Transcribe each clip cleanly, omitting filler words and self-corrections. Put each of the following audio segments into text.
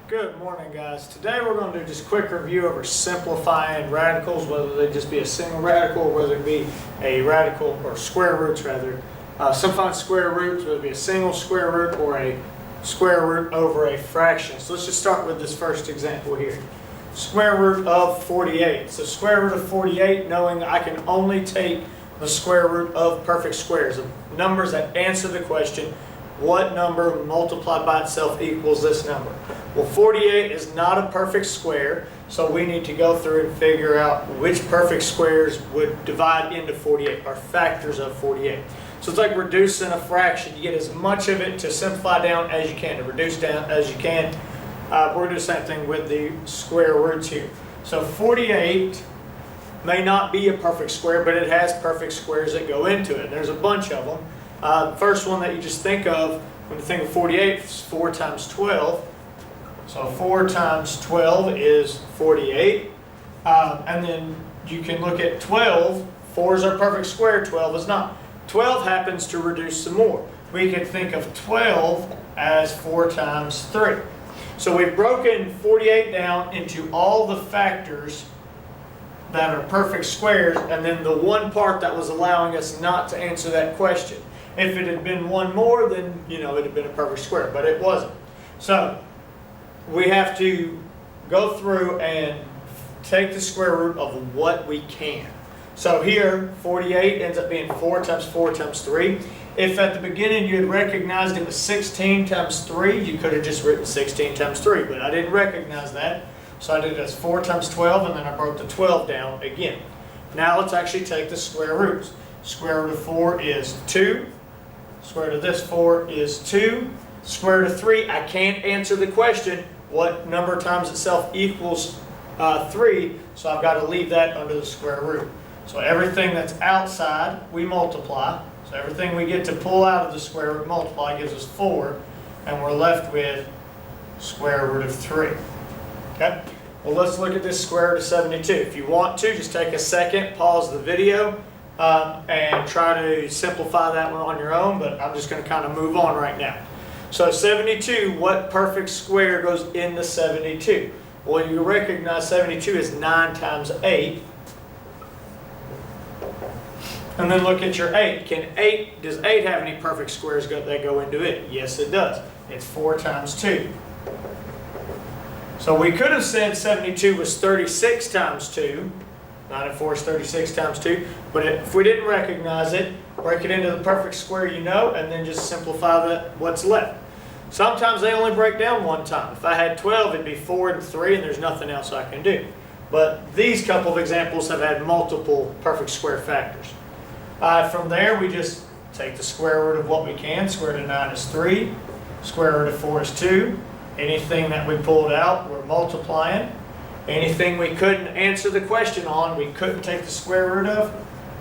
Good morning, guys. Today we're going to do just a quick review over simplifying radicals, whether they just be a single radical or whether it be a radical or square roots rather. Simplifying square roots, whether it be a single square root or a square root over a fraction. So let's just start with this first example here. Square root of 48. So square root of 48, knowing I can only take the square root of perfect squares, of numbers that answer the question, what number multiplied by itself equals this number? Well, 48 is not a perfect square, so we need to go through and figure out which perfect squares would divide into 48, or factors of 48. So it's like reducing a fraction. You get as much of it to simplify down as you can, to reduce down as you can. We're going to do the same thing with the square roots here. So 48 may not be a perfect square, but it has perfect squares that go into it. There's a bunch of them. The first one that you just think of when you think of 48 is 4 times 12. So 4 times 12 is 48. And then you can look at 12. 4 is our perfect square, 12 is not. 12 happens to reduce some more. We can think of 12 as 4 times 3. So we've broken 48 down into all the factors that are perfect squares, and then the one part that was allowing us not to answer that question. If it had been one more, then it had been a perfect square, but it wasn't. So we have to go through and take the square root of what we can. So here, 48 ends up being 4 times 4 times 3. If at the beginning you had recognized it was 16 times 3, you could have just written 16 times 3, but I didn't recognize that. So I did it as 4 times 12, and then I broke the 12 down again. Now let's actually take the square roots. Square root of 4 is 2. Square root of this 4 is 2. Square root of 3, I can't answer the question, what number times itself equals 3, so I've got to leave that under the square root. So everything that's outside, we multiply. So everything we get to pull out of the square root multiply gives us 4, and we're left with square root of 3. Okay? Well, let's look at this square root of 72. If you want to, just take a second, pause the video, and try to simplify that one on your own, but I'm just going to kind of move on right now. So 72, what perfect square goes into 72? Well, you recognize 72 is 9 times 8. And then look at your 8. Does 8 have any perfect squares that go into it? Yes, it does. It's 4 times 2. So we could have said 72 was 36 times 2. 9 and 4 is 36 times 2. But if we didn't recognize it, break it into the perfect square and then just simplify what's left. Sometimes they only break down one time. If I had 12, it'd be 4 and 3, and there's nothing else I can do. But these couple of examples have had multiple perfect square factors. From there, we just take the square root of what we can. Square root of 9 is 3. Square root of 4 is 2. Anything that we pulled out, we're multiplying. Anything we couldn't answer the question on, we couldn't take the square root of,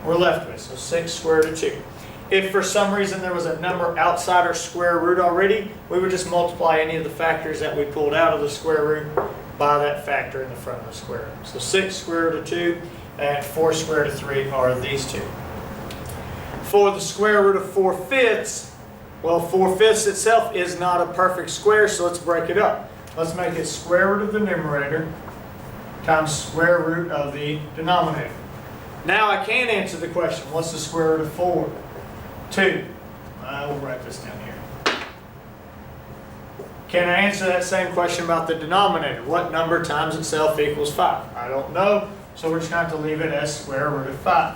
we're left with. So 6 square root of 2. If for some reason there was a number outside our square root already, we would just multiply any of the factors that we pulled out of the square root by that factor in the front of the square root. So 6 square root of 2 and 4 square root of 3 are these two. For the square root of 4/5, well, 4/5 itself is not a perfect square, so let's break it up. Let's make it square root of the numerator times square root of the denominator. Now I can answer the question, what's the square root of 4? 2. We'll write this down here. Can I answer that same question about the denominator? What number times itself equals 5? I don't know, so we're just going to have to leave it as square root of 5.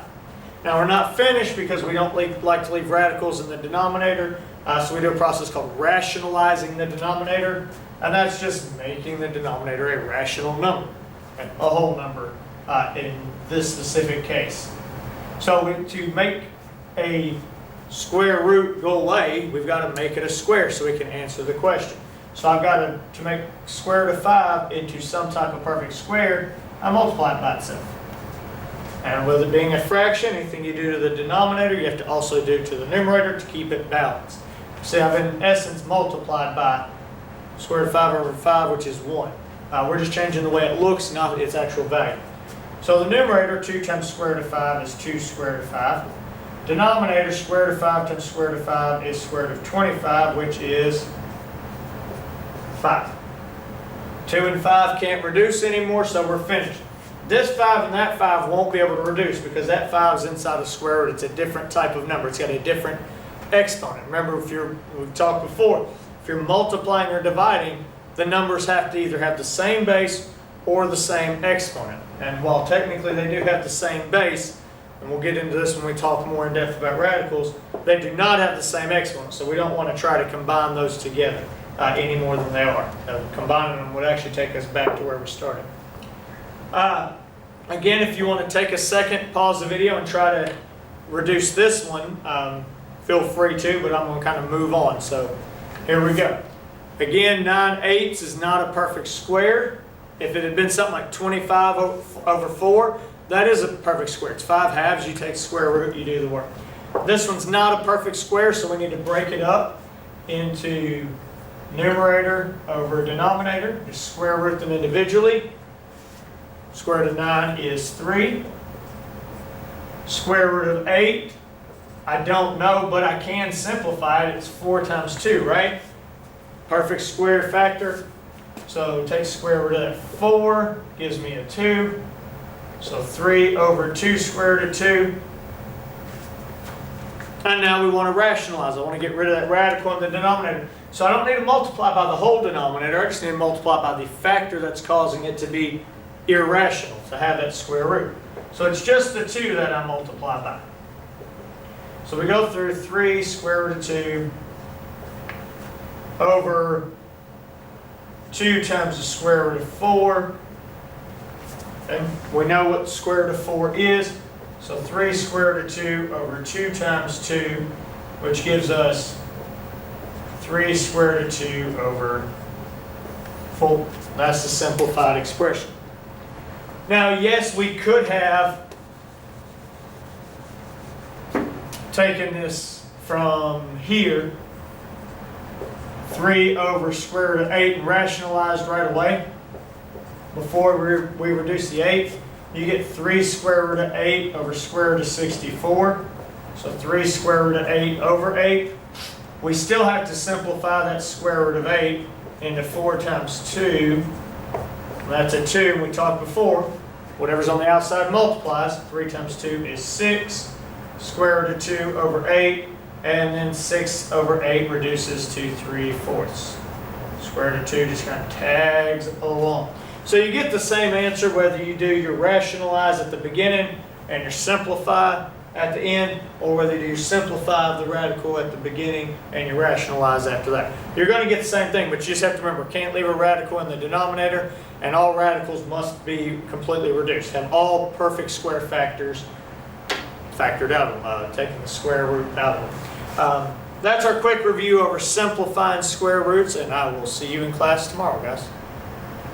Now we're not finished because we don't like to leave radicals in the denominator, so we do a process called rationalizing the denominator, and that's just making the denominator a rational number, a whole number in this specific case. So to make a square root go away, we've got to make it a square so we can answer the question. So I've got to make square root of 5 into some type of perfect square, I multiply it by itself. And with it being a fraction, anything you do to the denominator, you have to also do to the numerator to keep it balanced. See, I've in essence multiplied by square root of 5 over 5, which is 1. We're just changing the way it looks, not its actual value. So the numerator, 2 times square root of 5 is 2 square root of 5. Denominator, square root of 5 times square root of 5 is square root of 25, which is 5. 2 and 5 can't reduce anymore, so we're finished. This 5 and that 5 won't be able to reduce because that 5 is inside the square root. It's a different type of number. It's got a different exponent. Remember, we've talked before, if you're multiplying or dividing, the numbers have to either have the same base or the same exponent. And while technically they do have the same base, and we'll get into this when we talk more in depth about radicals, they do not have the same exponent. So we don't want to try to combine those together any more than they are. Combining them would actually take us back to where we started. Again, if you want to take a second, pause the video and try to reduce this one, feel free to, but I'm going to kind of move on. So here we go. Again, 9/8 is not a perfect square. If it had been something like 25 over 4, that is a perfect square. It's 5 halves, you take the square root, you do the work. This one's not a perfect square, so we need to break it up into numerator over denominator. Just square root them individually. Square root of 9 is 3. Square root of 8, I don't know, but I can simplify it. It's 4 times 2, right? Perfect square factor. So take square root of that 4, gives me a 2. So 3 over 2 square root of 2. And now we want to rationalize. I want to get rid of that radical in the denominator. So I don't need to multiply by the whole denominator. I just need to multiply by the factor that's causing it to be irrational, to have that square root. So it's just the 2 that I multiply by. So we go through 3 square root of 2 over 2 times the square root of 4. And we know what the square root of 4 is. So 3 square root of 2 over 2 times 2, which gives us 3 square root of 2 over 4. That's the simplified expression. Now, yes, we could have taken this from here, 3 over square root of 8, and rationalized right away. Before we reduce the 8, you get 3 square root of 8 over square root of 64. So 3 square root of 8 over 8. We still have to simplify that square root of 8 into 4 times 2. That's a 2, and we talked before. Whatever's on the outside multiplies. 3 times 2 is 6. Square root of 2 over 8. And then 6 over 8 reduces to 3/4. Square root of 2 just kind of tags along. So you get the same answer whether you do your rationalize at the beginning and your simplify at the end, or whether you do your simplify of the radical at the beginning and you rationalize after that. You're going to get the same thing, but you just have to remember, can't leave a radical in the denominator, and all radicals must be completely reduced. Have all perfect square factors factored out of them, taking the square root out of them. That's our quick review over simplifying square roots, and I will see you in class tomorrow, guys.